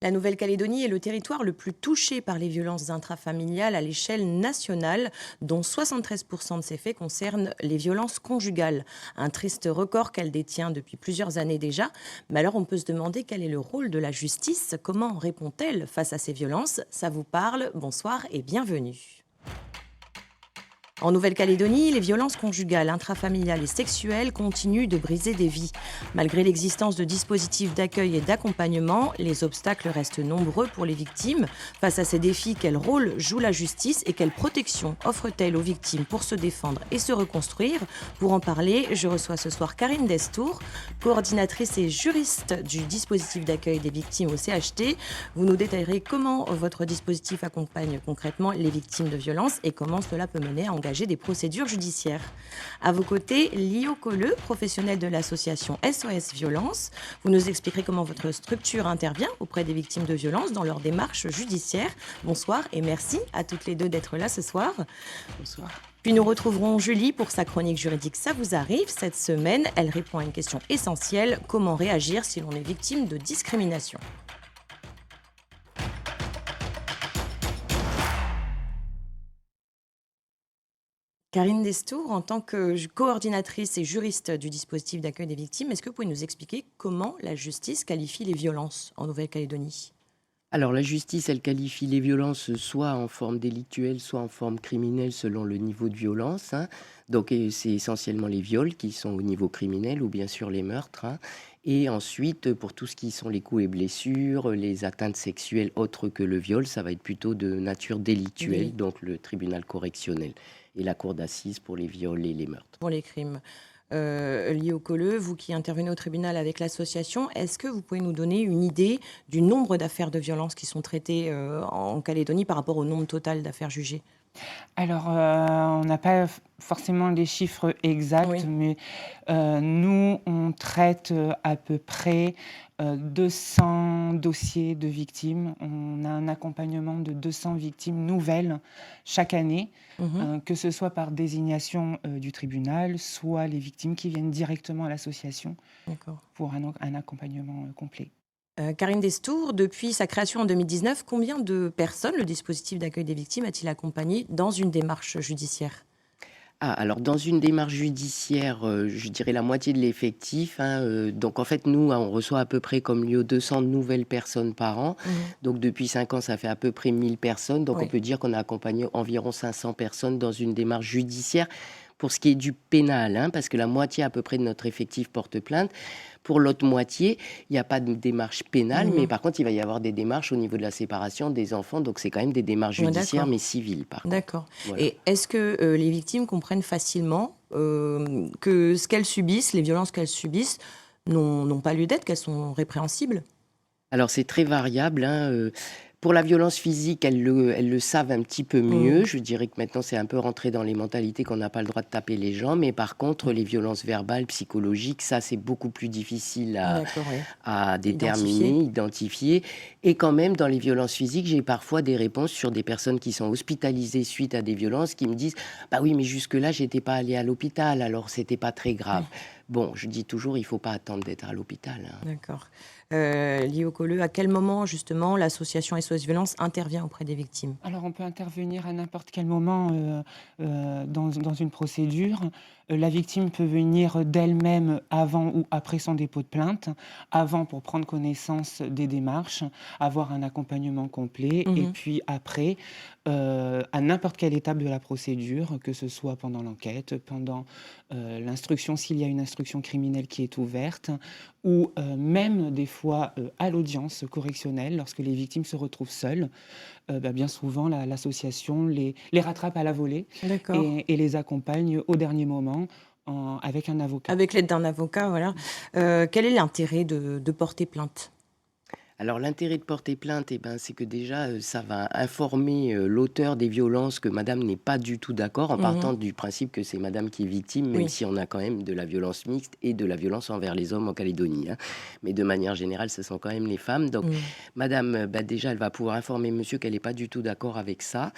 La Nouvelle-Calédonie est le territoire le plus touché par les violences intrafamiliales à l'échelle nationale, dont 73% de ces faits concernent les violences conjugales. Un triste record qu'elle détient depuis plusieurs années déjà. Mais alors on peut se demander quel est le rôle de la justice, comment répond-elle face à ces violences? Ça vous parle? Bonsoir et bienvenue. En Nouvelle-Calédonie, les violences conjugales, intrafamiliales et sexuelles continuent de briser des vies. Malgré l'existence de dispositifs d'accueil et d'accompagnement, les obstacles restent nombreux pour les victimes. Face à ces défis, quel rôle joue la justice et quelle protection offre-t-elle aux victimes pour se défendre et se reconstruire? Pour en parler, je reçois ce soir Karine Destour, coordinatrice et juriste du dispositif d'accueil des victimes au CHT. Vous nous détaillerez comment votre dispositif accompagne concrètement les victimes de violences et comment cela peut mener à engager des procédures judiciaires. À vos côtés, Lio Colleux, professionnel de l'association SOS Violence. Vous nous expliquerez comment votre structure intervient auprès des victimes de violences dans leur démarche judiciaire. Bonsoir et merci à toutes les deux d'être là ce soir. Bonsoir. Puis nous retrouverons Julie pour sa chronique juridique Ça vous arrive. Cette semaine, elle répond à une question essentielle: comment réagir si l'on est victime de discrimination? Karine Destour, en tant que coordinatrice et juriste du dispositif d'accueil des victimes, est-ce que vous pouvez nous expliquer comment la justice qualifie les violences en Nouvelle-Calédonie? Alors la justice, elle qualifie les violences soit en forme délictuelle, soit en forme criminelle selon le niveau de violence, hein. Donc c'est essentiellement les viols qui sont au niveau criminel ou bien sûr les meurtres, hein. Et ensuite, pour tout ce qui sont les coups et blessures, les atteintes sexuelles autres que le viol, ça va être plutôt de nature délictuelle, Délit donc le tribunal correctionnel et la cour d'assises pour les viols et les meurtres. pour les crimes. Liés au Colleux, vous qui intervenez au tribunal avec l'association, est-ce que vous pouvez nous donner une idée du nombre d'affaires de violence qui sont traitées en Calédonie par rapport au nombre total d'affaires jugées? Alors, on n'a pas forcément les chiffres exacts, Oui. mais nous, on traite, à peu près, 200 dossiers de victimes. On a un accompagnement de 200 victimes nouvelles chaque année, Mhm. que ce soit par désignation, du tribunal, soit les victimes qui viennent directement à l'association D'accord. pour un accompagnement, complet. Karine Destour, depuis sa création en 2019, combien de personnes le dispositif d'accueil des victimes a-t-il accompagné dans une démarche judiciaire? Ah, alors dans une démarche judiciaire, je dirais la moitié de l'effectif, hein, donc en fait, nous, hein, on reçoit à peu près comme lieu 200 nouvelles personnes par an. Mhm. Donc depuis 5 ans, ça fait à peu près 1000 personnes. Donc on Oui. peut dire qu'on a accompagné environ 500 personnes dans une démarche judiciaire pour ce qui est du pénal, hein, parce que la moitié à peu près de notre effectif porte plainte. Pour l'autre moitié, il n'y a pas de démarche pénale, mais Mhm. par contre, il va y avoir des démarches au niveau de la séparation des enfants. Donc c'est quand même des démarches Ouais, judiciaires, d'accord. mais civiles par contre. D'accord. Voilà. Et est-ce que les victimes comprennent facilement que ce qu'elles subissent, les violences qu'elles subissent, n'ont pas lieu d'être, qu'elles sont répréhensibles? Alors c'est très variable, hein, pour la violence physique, elles le savent un petit peu Mmh. mieux. Je dirais que maintenant, c'est un peu rentré dans les mentalités qu'on n'a pas le droit de taper les gens. Mais par contre, les violences verbales, psychologiques, ça, c'est beaucoup plus difficile à D'accord, oui. à Identifié. déterminer, identifier. Et quand même, dans les violences physiques, j'ai parfois des réponses sur des personnes qui sont hospitalisées suite à des violences, qui me disent: «Bah oui, mais jusque-là, j'étais pas allée à l'hôpital, alors c'était pas très grave». Oui, Bon, je dis toujours: «Il faut pas attendre d'être à l'hôpital», hein. d'accord. Lié au colleux, à quel moment justement l'association SOS Violence intervient auprès des victimes? Alors, on peut intervenir à n'importe quel moment, dans une procédure. La victime peut venir d'elle-même avant ou après son dépôt de plainte. Avant pour prendre connaissance des démarches, avoir un accompagnement complet et Mmh. puis après, à n'importe quelle étape de la procédure, que ce soit pendant l'enquête, pendant, l'instruction, s'il y a une instruction criminelle qui est ouverte ou, même des fois, à l'audience correctionnelle lorsque les victimes se retrouvent seules. Bien souvent l'association les rattrape à la volée D'accord. et les accompagne au dernier moment avec un avocat. Avec l'aide d'un avocat, voilà. Quel est l'intérêt de porter plainte? Alors l'intérêt de porter plainte, eh ben, c'est que déjà, ça va informer, l'auteur des violences que madame n'est pas du tout d'accord, en Mmh. partant du principe que c'est madame qui est victime, même Oui. si on a quand même de la violence mixte et de la violence envers les hommes en Calédonie, hein. Mais de manière générale, ce sont quand même les femmes. Donc Mmh. madame, bah, déjà, elle va pouvoir informer monsieur qu'elle est pas du tout d'accord avec ça.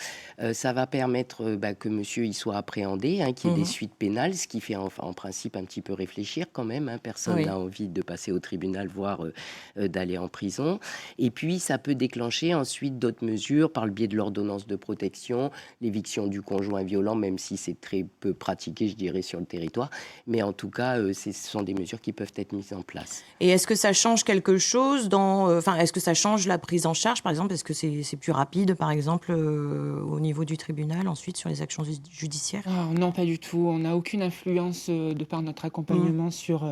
Ça va permettre, bah, que monsieur, il soit appréhendé, hein, qu'il y ait des Mmh. suites pénales, ce qui fait en principe un petit peu réfléchir quand même, hein. Personne Oui. n'a envie de passer au tribunal, voire, d'aller en prison. protection. Et puis, ça peut déclencher ensuite d'autres mesures par le biais de l'ordonnance de protection, l'éviction du conjoint violent, même si c'est très peu pratiqué, je dirais, sur le territoire. Mais en tout cas, ce sont des mesures qui peuvent être mises en place. Et est-ce que ça change quelque chose est-ce que ça change la prise en charge, par exemple? Est-ce que c'est plus rapide, par exemple, au niveau du tribunal, ensuite, sur les actions judiciaires? Non, pas du tout. On n'a aucune influence, de par notre accompagnement sur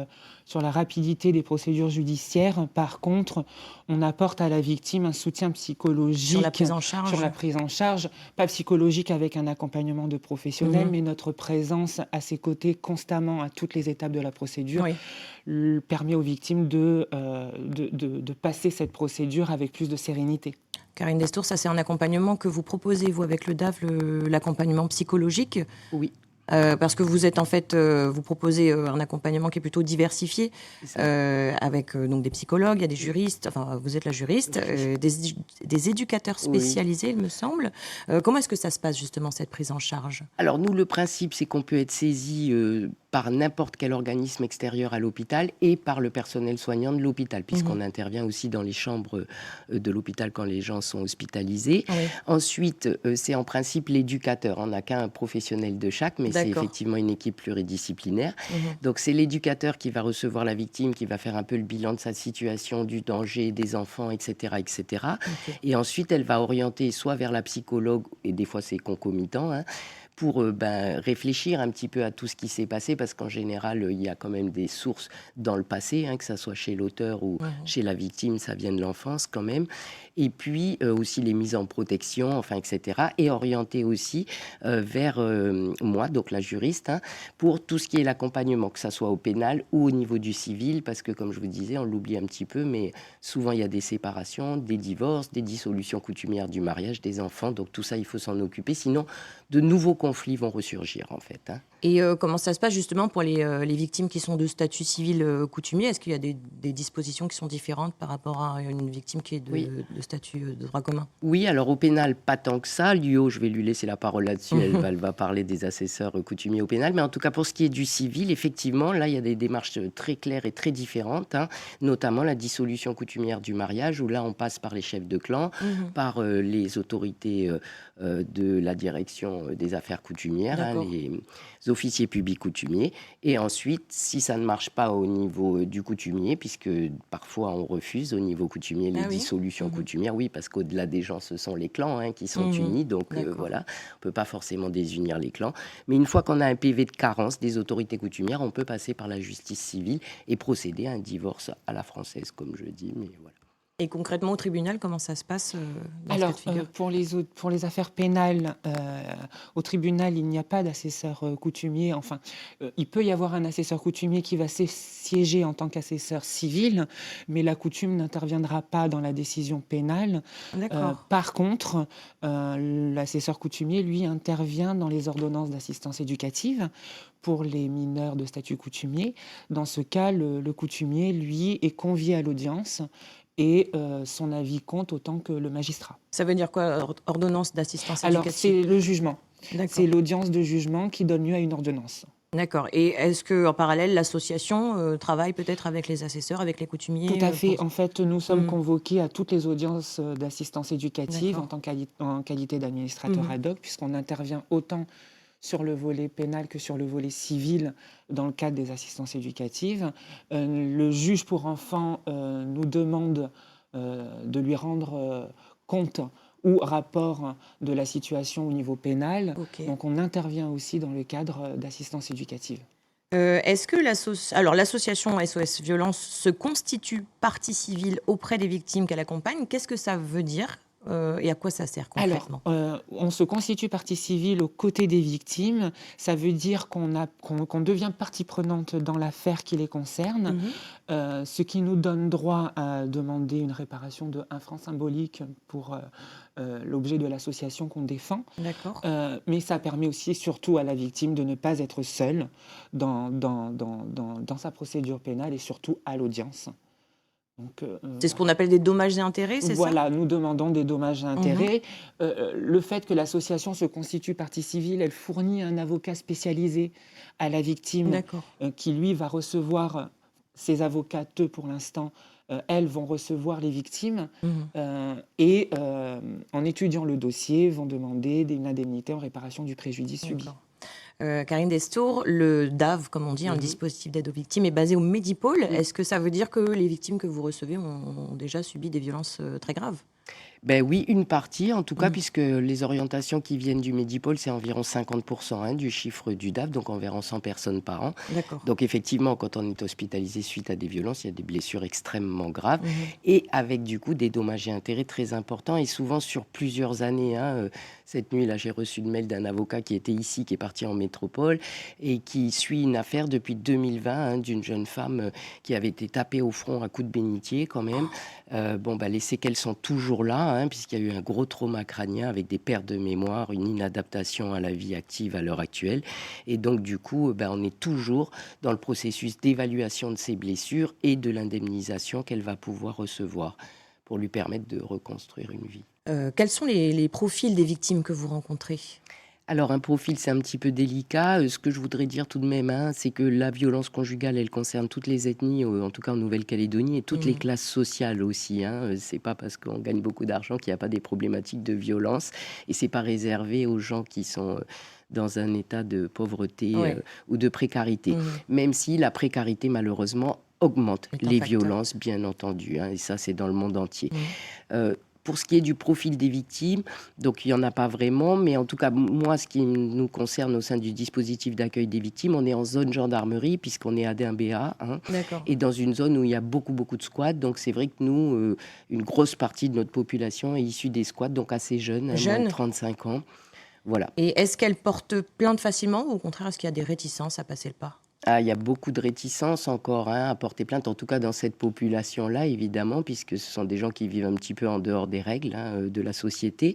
la rapidité des procédures judiciaires. Par contre, on apporte à la victime un soutien psychologique Sur la prise en sur charge? la prise en charge, pas psychologique avec un accompagnement de professionnels, mais notre présence à ses côtés constamment à toutes les étapes de la procédure Oui. permet aux victimes de passer cette procédure avec plus de sérénité. Karine Destour, ça c'est un accompagnement que vous proposez, vous, avec le DAF, l'accompagnement psychologique, Oui, parce que vous êtes en fait, vous proposez un accompagnement qui est plutôt diversifié, c'est ça. avec donc des psychologues, il y a des juristes, enfin vous êtes la juriste, des éducateurs Oui. spécialisés, il me semble. Comment est-ce que ça se passe justement, cette prise en charge? Alors nous, le principe, c'est qu'on peut être saisi par n'importe quel organisme extérieur à l'hôpital et par le personnel soignant de l'hôpital, puisqu'on intervient aussi dans les chambres de l'hôpital quand les gens sont hospitalisés. Oui. Ensuite, c'est en principe l'éducateur. On n'a qu'un professionnel de chaque, mais c'est D'accord. effectivement une équipe pluridisciplinaire. Mhm. Donc c'est l'éducateur qui va recevoir la victime, qui va faire un peu le bilan de sa situation, du danger des enfants, etc., etc. Ok. Et ensuite, elle va orienter soit vers la psychologue, et des fois c'est concomitant, hein, pour réfléchir un petit peu à tout ce qui s'est passé, parce qu'en général, il y a quand même des sources dans le passé, hein, que ça soit chez l'auteur ou chez la victime, ça vient de l'enfance quand même. Et puis aussi les mises en protection, enfin, etc. Et orienter aussi vers moi, donc la juriste, hein, pour tout ce qui est l'accompagnement, que ça soit au pénal ou au niveau du civil, parce que comme je vous disais, on l'oublie un petit peu, mais souvent il y a des séparations, des divorces, des dissolutions coutumières du mariage, des enfants, donc tout ça, il faut s'en occuper, sinon de nouveaux conflits vont ressurgir en fait, hein. Et comment ça se passe justement pour les victimes qui sont de statut civil coutumier? Est-ce qu'il y a des dispositions qui sont différentes par rapport à une victime qui est Oui. de statut de droit commun? Oui, alors au pénal, pas tant que ça. Lio, je vais lui laisser la parole là-dessus. Elle va parler des assesseurs coutumiers au pénal. Mais en tout cas, pour ce qui est du civil, effectivement, là, il y a des démarches très claires et très différentes, hein, notamment la dissolution coutumière du mariage, où là, on passe par les chefs de clan, par les autorités de la direction des affaires coutumières, hein, D'accord. les officiers publics coutumiers. Et ensuite, si ça ne marche pas au niveau du coutumier, puisque parfois on refuse au niveau coutumier les Ah oui? dissolutions coutumières, oui, parce qu'au-delà des gens, ce sont les clans, hein, qui sont unis, donc D'accord. voilà, on ne peut pas forcément désunir les clans. Mais une fois qu'on a un PV de carence des autorités coutumières, on peut passer par la justice civile et procéder à un divorce à la française, comme je dis, mais voilà. Et concrètement, au tribunal, comment ça se passe dans ce cas Alors, de figure? pour les affaires pénales, au tribunal, il n'y a pas d'assesseur coutumier. Enfin, il peut y avoir un assesseur coutumier qui va siéger en tant qu'assesseur civil, mais la coutume n'interviendra pas dans la décision pénale. D'accord. Par contre, l'assesseur coutumier, lui, intervient dans les ordonnances d'assistance éducative pour les mineurs de statut coutumier. Dans ce cas, le coutumier, lui, est convié à l'audience et son avis compte autant que le magistrat. Ça veut dire quoi, ordonnance d'assistance Alors, éducative? c'est le jugement. D'accord. C'est l'audience de jugement qui donne lieu à une ordonnance. D'accord. Et est-ce qu'en parallèle, l'association travaille peut-être avec les assesseurs, avec les coutumiers? Tout à fait. pour- En fait, nous sommes convoqués à toutes les audiences d'assistance éducative D'accord. en qualité d'administrateur ad hoc, puisqu'on intervient autant sur le volet pénal que sur le volet civil dans le cadre des assistances éducatives. Le juge pour enfants nous demande de lui rendre compte ou rapport de la situation au niveau pénal. Ok. Donc on intervient aussi dans le cadre d'assistance éducative. Est-ce que l'association SOS Violence se constitue partie civile auprès des victimes qu'elle accompagne? Qu'est-ce que ça veut dire et à quoi ça sert concrètement? Alors, on se constitue partie civile aux côtés des victimes. Ça veut dire qu'on devient partie prenante dans l'affaire qui les concerne, ce qui nous donne droit à demander une réparation de 1 franc symbolique pour l'objet de l'association qu'on défend. D'accord. Mais ça permet aussi, surtout à la victime, de ne pas être seule dans sa procédure pénale et surtout à l'audience. Donc, C'est ce qu'on appelle des dommages et intérêts, c'est ça? voilà, nous demandons des dommages et intérêts. Le fait que l'association se constitue partie civile, elle fournit un avocat spécialisé à la victime D'accord. qui, lui, va recevoir ses avocats, pour l'instant, elles vont recevoir les victimes Mhm. et en étudiant le dossier, vont demander une indemnité en réparation du préjudice subi. D'accord. Karine Destour, le DAV, comme on dit, un Mhm. dispositif d'aide aux victimes, est basé au Medipôle. Oui. Est-ce que ça veut dire que les victimes que vous recevez ont déjà subi des violences très graves? Ben oui, une partie en tout cas, Mhm. puisque les orientations qui viennent du Medipôle, c'est environ 50% du chiffre du DAF, donc environ 100 personnes par an. D'accord. Donc effectivement, quand on est hospitalisé suite à des violences, il y a des blessures extrêmement graves Mhm. et avec du coup des dommages et intérêts très importants et souvent sur plusieurs années. Cette nuit, là, j'ai reçu le mail d'un avocat qui était ici, qui est parti en métropole et qui suit une affaire depuis 2020 d'une jeune femme qui avait été tapée au front à coups de bénitier quand même. Les séquelles sont toujours là, puisqu'il y a eu un gros trauma crânien avec des pertes de mémoire, une inadaptation à la vie active à l'heure actuelle. Et donc, du coup, on est toujours dans le processus d'évaluation de ces blessures et de l'indemnisation qu'elle va pouvoir recevoir pour lui permettre de reconstruire une vie. Quels sont les profils des victimes que vous rencontrez? Alors, un profil, c'est un petit peu délicat. Ce que je voudrais dire tout de même, c'est que la violence conjugale, elle concerne toutes les ethnies, en tout cas en Nouvelle-Calédonie, et toutes les Mhm. classes sociales aussi. C'est pas parce qu'on gagne beaucoup d'argent qu'il n'y a pas des problématiques de violence. Et c'est pas réservé aux gens qui sont dans un état de pauvreté Ouais. ou de précarité. Mhm. Même si la précarité, malheureusement, augmente Est un les facteur. violences, bien entendu. Et ça, c'est dans le monde entier. Mhm. Euh, pour ce qui est du profil des victimes, donc il n'y en a pas vraiment, mais en tout cas, moi, ce qui nous concerne au sein du dispositif d'accueil des victimes, on est en zone gendarmerie, puisqu'on est à Dimbéa, D'accord. et dans une zone où il y a beaucoup, beaucoup de squats. Donc c'est vrai que nous, une grosse partie de notre population est issue des squats, donc assez jeune, moins de Jeune. 35 ans. Voilà. Et est-ce qu'elle porte plainte facilement ou au contraire, est-ce qu'il y a des réticences à passer le pas? Ah, il y a beaucoup de réticences encore à porter plainte, en tout cas dans cette population-là, évidemment, puisque ce sont des gens qui vivent un petit peu en dehors des règles de la société.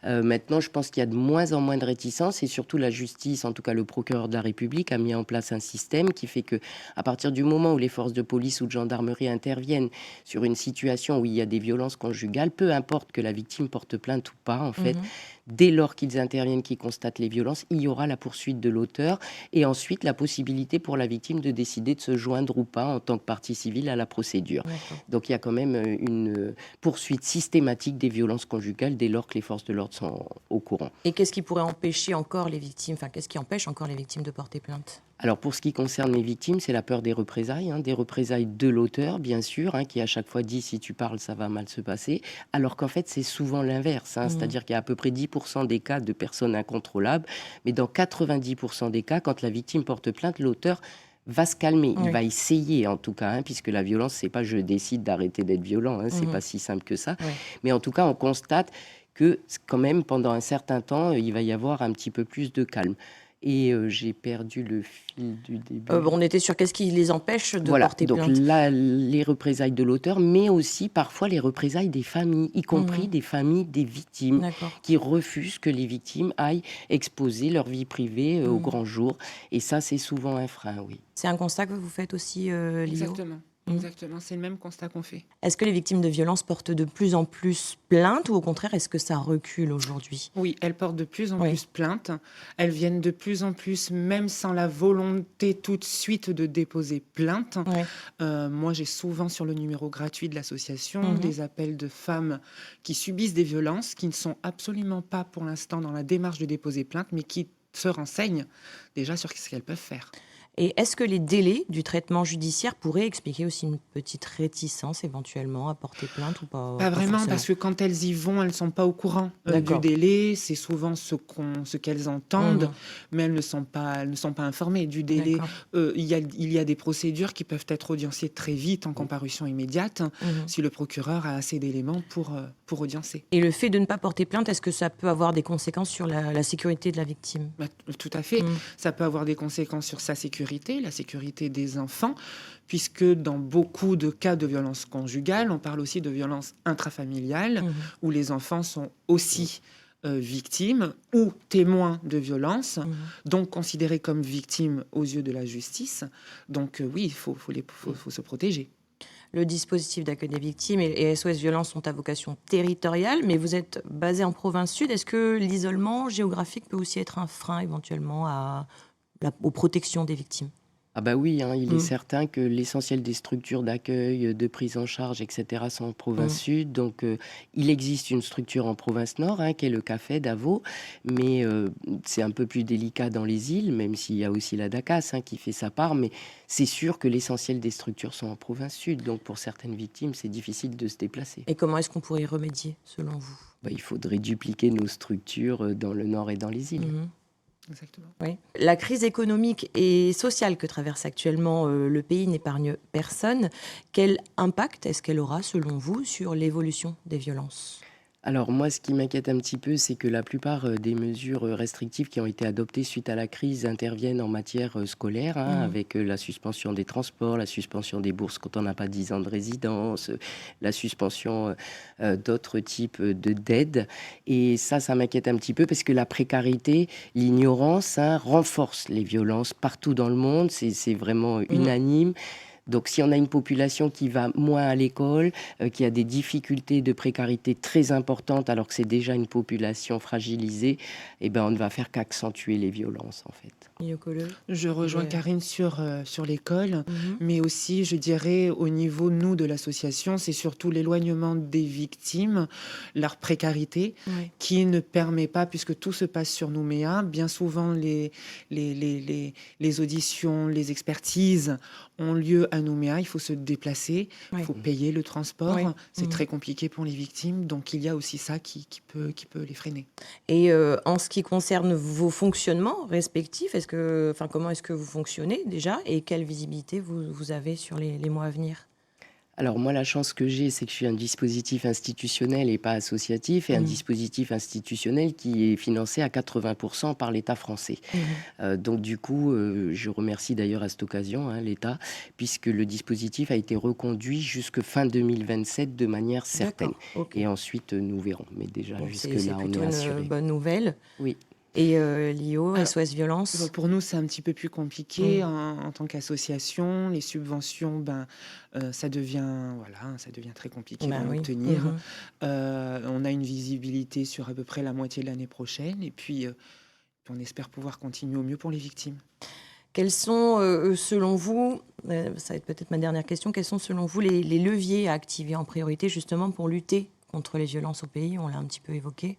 Maintenant, je pense qu'il y a de moins en moins de réticences et surtout la justice, en tout cas le procureur de la République, a mis en place un système qui fait que, à partir du moment où les forces de police ou de gendarmerie interviennent sur une situation où il y a des violences conjugales, peu importe que la victime porte plainte ou pas, en fait, Mhm. dès lors qu'ils interviennent, qu'ils constatent les violences, il y aura la poursuite de l'auteur et ensuite la possibilité pour la victime de décider de se joindre ou pas en tant que partie civile à la procédure. D'accord. Donc il y a quand même une poursuite systématique des violences conjugales dès lors que les forces de l'ordre sont au courant. Et qu'est-ce qui pourrait empêcher encore les victimes, enfin, qu'est-ce qui empêche encore les victimes de porter plainte? Alors pour ce qui concerne les victimes, c'est la peur des représailles de l'auteur, bien sûr, qui à chaque fois dit si tu parles, ça va mal se passer, alors qu'en fait c'est souvent l'inverse, Mhm. c'est-à-dire qu'il y a à peu près 10% des cas de personnes incontrôlables, mais dans 90% des cas, quand la victime porte plainte, l'auteur va se calmer, il Oui. va essayer en tout cas, puisque la violence, c'est pas je décide d'arrêter d'être violent, c'est Mhm. pas si simple que ça, Oui. mais en tout cas on constate que quand même pendant un certain temps, il va y avoir un petit peu plus de calme. Et j'ai perdu le fil du début. On était sur qu'est-ce qui les empêche de Voilà, porter donc plainte? là, les représailles de l'auteur, mais aussi parfois les représailles des familles, y compris Mhm. des familles des victimes, D'accord. qui refusent que les victimes aillent exposer leur vie privée au Mhm. grand jour. Et ça, c'est souvent un frein, oui. C'est un constat que vous faites aussi, Lio? Exactement. Mhm. Exactement, c'est le même constat qu'on fait. Est-ce que les victimes de violences portent de plus en plus plainte ou au contraire, est-ce que ça recule aujourd'hui? Oui, elles portent de plus en Oui. plus plainte. Elles viennent de plus en plus, même sans la volonté tout de suite de déposer plainte. Oui. Moi, j'ai souvent sur le numéro gratuit de l'association Mhm. des appels de femmes qui subissent des violences, qui ne sont absolument pas pour l'instant dans la démarche de déposer plainte, mais qui se renseignent déjà sur ce qu'elles peuvent faire. Et est-ce que les délais du traitement judiciaire pourraient expliquer aussi une petite réticence éventuellement à porter plainte ou pas? Pas Pas vraiment, forcément. parce que quand elles y vont, elles ne sont pas au courant du D'accord. délai. C'est souvent ce qu'elles entendent, Mhm. mais elles ne sont pas informées du délai. D'accord. Il y a des procédures qui peuvent être audiencées très vite en comparution immédiate, Mhm. si le procureur a assez d'éléments pour audiencer. Et le fait de ne pas porter plainte, est-ce que ça peut avoir des conséquences sur la sécurité de la victime? Bah, tout à fait. Mhm. Ça peut avoir des conséquences sur sa sécurité, la sécurité des enfants, puisque dans beaucoup de cas de violence conjugale, on parle aussi de violence intrafamiliale, Mhm. où les enfants sont aussi victimes ou témoins de violences, Mhm. donc considérés comme victimes aux yeux de la justice. Donc oui, il faut se protéger. Le dispositif d'accueil des victimes et SOS Violence sont à vocation territoriale, mais vous êtes basé en province sud. Est-ce que l'isolement géographique peut aussi être un frein éventuellement aux protections des victimes? Ah bah oui, hein, il est Mmh. certain que l'essentiel des structures d'accueil, de prise en charge et cetera sont en province Mmh. sud. Donc, il existe une structure en province nord, hein, qui est le CAFED à Vaud, mais c'est un peu plus délicat dans les îles, même s'il y a aussi la DACAS, hein, qui fait sa part. Mais c'est sûr que l'essentiel des structures sont en province sud. Donc, pour certaines victimes, c'est difficile de se déplacer. Et comment est-ce qu'on pourrait y remédier, selon vous? Bah, il faudrait dupliquer nos structures, dans le nord et dans les îles. Mmh. Exactement. Oui. La crise économique et sociale que traverse actuellement le pays n'épargne personne. Quel impact est-ce qu'elle aura, selon vous, sur l'évolution des violences? Alors moi, ce qui m'inquiète un petit peu, c'est que la plupart des mesures restrictives qui ont été adoptées suite à la crise interviennent en matière scolaire, hein, Mmh. avec la suspension des transports, la suspension des bourses quand on n'a pas 10 ans de résidence, la suspension d'autres types d'aides. Et ça m'inquiète un petit peu parce que la précarité, l'ignorance, hein, renforce les violences partout dans le monde. C'est vraiment Mmh. unanime. Donc, si on a une population qui va moins à l'école, qui a des difficultés de précarité très importantes, alors que c'est déjà une population fragilisée, eh ben, on ne va faire qu'accentuer les violences, en fait. Yokole. Je rejoins Ouais. Karine sur l'école, Mmh. mais aussi, je dirais, au niveau, nous, de l'association, c'est surtout l'éloignement des victimes, leur précarité, Ouais. qui ne permet pas, puisque tout se passe sur Nouméa, bien souvent les auditions, les expertises ont lieu à Nouméa, il faut se déplacer, il Ouais. faut payer le Ouais. transport, c'est Mmh. très compliqué pour les victimes, donc il y a aussi ça qui peut les freiner. Et en ce qui concerne vos fonctionnements respectifs, comment est-ce que vous fonctionnez déjà et quelle visibilité vous avez sur les mois à venir? Alors moi, la chance que j'ai, c'est que je suis un dispositif institutionnel et pas associatif, et un Mmh. dispositif institutionnel qui est financé à 80% par l'État français. Mmh. Donc du coup, je remercie d'ailleurs à cette occasion, hein, l'État, puisque le dispositif a été reconduit jusque fin 2027 de manière certaine. D'accord, OK. Et ensuite, nous verrons. Mais déjà, Bon, c'est jusque-là, on plutôt est une rassuré. bonne nouvelle. Oui. Et l'IO, Alors, SOS Violence? Pour nous, c'est un petit peu plus compliqué Mmh. en tant qu'association. Les subventions, ça devient très compliqué Bah d'en oui. obtenir. Mmh. On a une visibilité sur à peu près la moitié de l'année prochaine et puis, on espère pouvoir continuer au mieux pour les victimes. Quels sont, selon vous, ça va être peut-être ma dernière question, quels sont selon vous les leviers à activer en priorité justement pour lutter contre les violences au pays? On l'a un petit peu évoqué.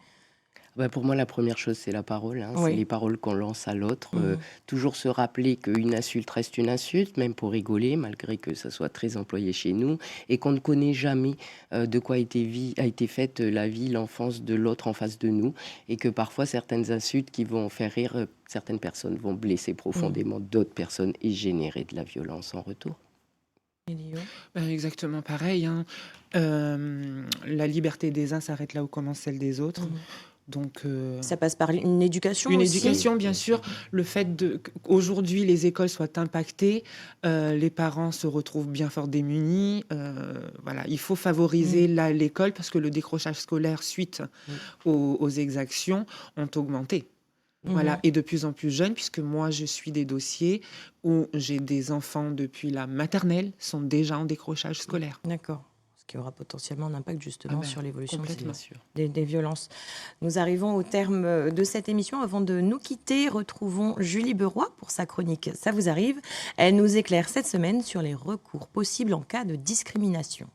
Bah, pour moi, la première chose, c'est la parole, hein. C'est Oui. les paroles qu'on lance à l'autre. Mmh. Toujours se rappeler qu'une insulte reste une insulte, même pour rigoler, malgré que ça soit très employé chez nous, et qu'on ne connaît jamais de quoi a été faite la vie, l'enfance de l'autre en face de nous, et que parfois certaines insultes qui vont faire rire certaines personnes vont blesser Mmh. profondément d'autres personnes et générer de la violence en retour. Et l'IO? Exactement pareil, hein. La liberté des uns s'arrête là où commence celle des autres. Mmh. Donc, Ça passe par une éducation une aussi? éducation, bien Bien sûr. sûr. Le fait qu'aujourd'hui les écoles soient impactées, les parents se retrouvent bien fort démunis. Voilà, il faut favoriser Mmh. l'école parce que le décrochage scolaire suite Mm. aux exactions ont augmenté. Voilà, Mmh. et de plus en plus jeunes, puisque moi je suis des dossiers où j'ai des enfants depuis la maternelle sont déjà en décrochage scolaire. D'accord. Ce qui aura potentiellement un impact Ah justement ben, sur l'évolution complètement. Bien sûr. des violences. Nous arrivons au terme de cette émission. Avant de nous quitter, retrouvons Julie Beroy pour sa chronique Ça vous arrive. Elle nous éclaire cette semaine sur les recours possibles en cas de discrimination.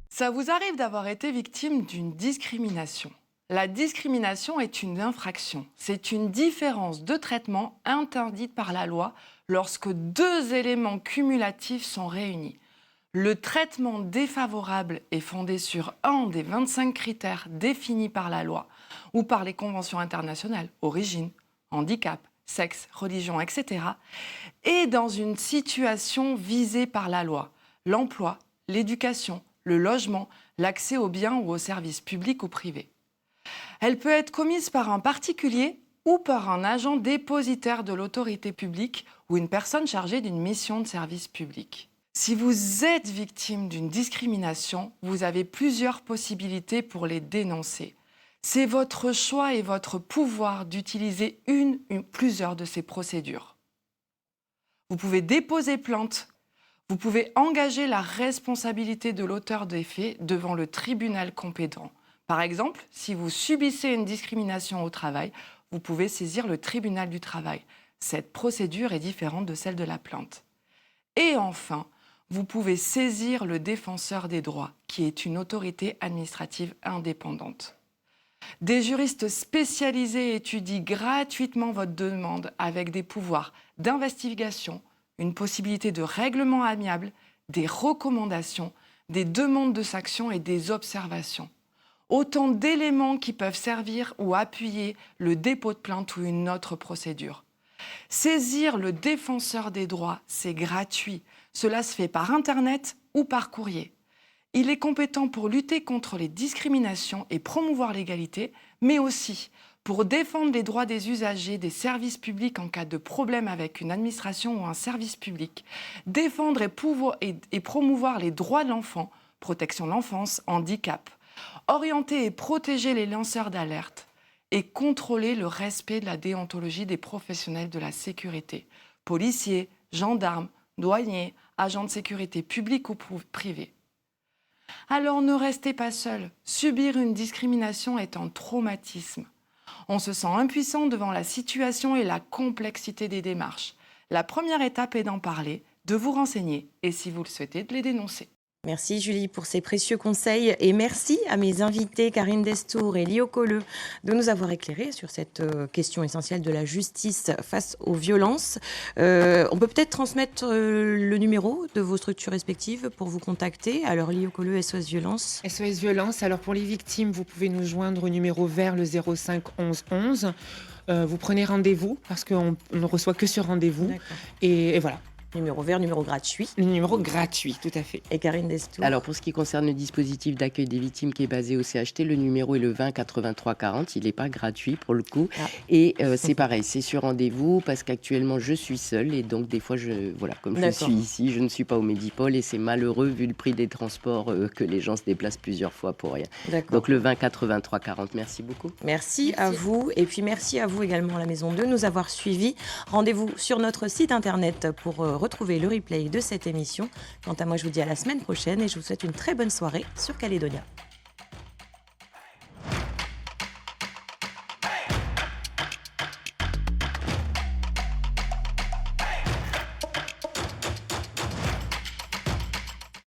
Ça vous arrive d'avoir été victime d'une discrimination. La discrimination est une infraction. C'est une différence de traitement interdite par la loi lorsque deux éléments cumulatifs sont réunis. Le traitement défavorable est fondé sur un des 25 critères définis par la loi ou par les conventions internationales, origine, handicap, sexe, religion, etc. et dans une situation visée par la loi, l'emploi, l'éducation, le logement, l'accès aux biens ou aux services publics ou privés. Elle peut être commise par un particulier ou par un agent dépositaire de l'autorité publique ou une personne chargée d'une mission de service public. Si vous êtes victime d'une discrimination, vous avez plusieurs possibilités pour les dénoncer. C'est votre choix et votre pouvoir d'utiliser une ou plusieurs de ces procédures. Vous pouvez déposer plainte. Vous pouvez engager la responsabilité de l'auteur des faits devant le tribunal compétent. Par exemple, si vous subissez une discrimination au travail, vous pouvez saisir le tribunal du travail. Cette procédure est différente de celle de la plainte. Et enfin, vous pouvez saisir le défenseur des droits, qui est une autorité administrative indépendante. Des juristes spécialisés étudient gratuitement votre demande avec des pouvoirs d'investigation, une possibilité de règlement amiable, des recommandations, des demandes de sanctions et des observations. Autant d'éléments qui peuvent servir ou appuyer le dépôt de plainte ou une autre procédure. Saisir le défenseur des droits, c'est gratuit. Cela se fait par Internet ou par courrier. Il est compétent pour lutter contre les discriminations et promouvoir l'égalité, mais aussi pour défendre les droits des usagers des services publics en cas de problème avec une administration ou un service public, défendre et promouvoir les droits de l'enfant, protection de l'enfance, handicap, orienter et protéger les lanceurs d'alerte et contrôler le respect de la déontologie des professionnels de la sécurité, policiers, gendarmes, douaniers, agents de sécurité publics ou privés. Alors ne restez pas seul. Subir une discrimination est un traumatisme. On se sent impuissant devant la situation et la complexité des démarches. La première étape est d'en parler, de vous renseigner et, si vous le souhaitez, de les dénoncer. Merci Julie pour ces précieux conseils et merci à mes invités Karine Destour et Lio Colleux de nous avoir éclairés sur cette question essentielle de la justice face aux violences. On peut peut-être transmettre le numéro de vos structures respectives pour vous contacter. Alors Lio Colleux, SOS Violence. SOS Violence, alors pour les victimes, vous pouvez nous joindre au numéro vert, le 05 11 11. Vous prenez rendez-vous parce qu'on ne reçoit que sur rendez-vous. Et voilà. Numéro vert, numéro gratuit. Le numéro gratuit, tout à fait. Et Karine Destour. Alors pour ce qui concerne le dispositif d'accueil des victimes qui est basé au CHT, le numéro est le 20 83 40. Il n'est pas gratuit pour le coup. Et c'est pareil, c'est sur rendez-vous parce qu'actuellement je suis seule et donc des fois, comme je suis ici, je ne suis pas au Medipol et c'est malheureux vu le prix des transports que les gens se déplacent plusieurs fois pour rien. Donc le 20 83 40, merci beaucoup. Merci à vous et puis merci à vous également à la Maison 2 de nous avoir suivis. Rendez-vous sur notre site internet pour retrouver le replay de cette émission. Quant à moi, je vous dis à la semaine prochaine et je vous souhaite une très bonne soirée sur Calédonia.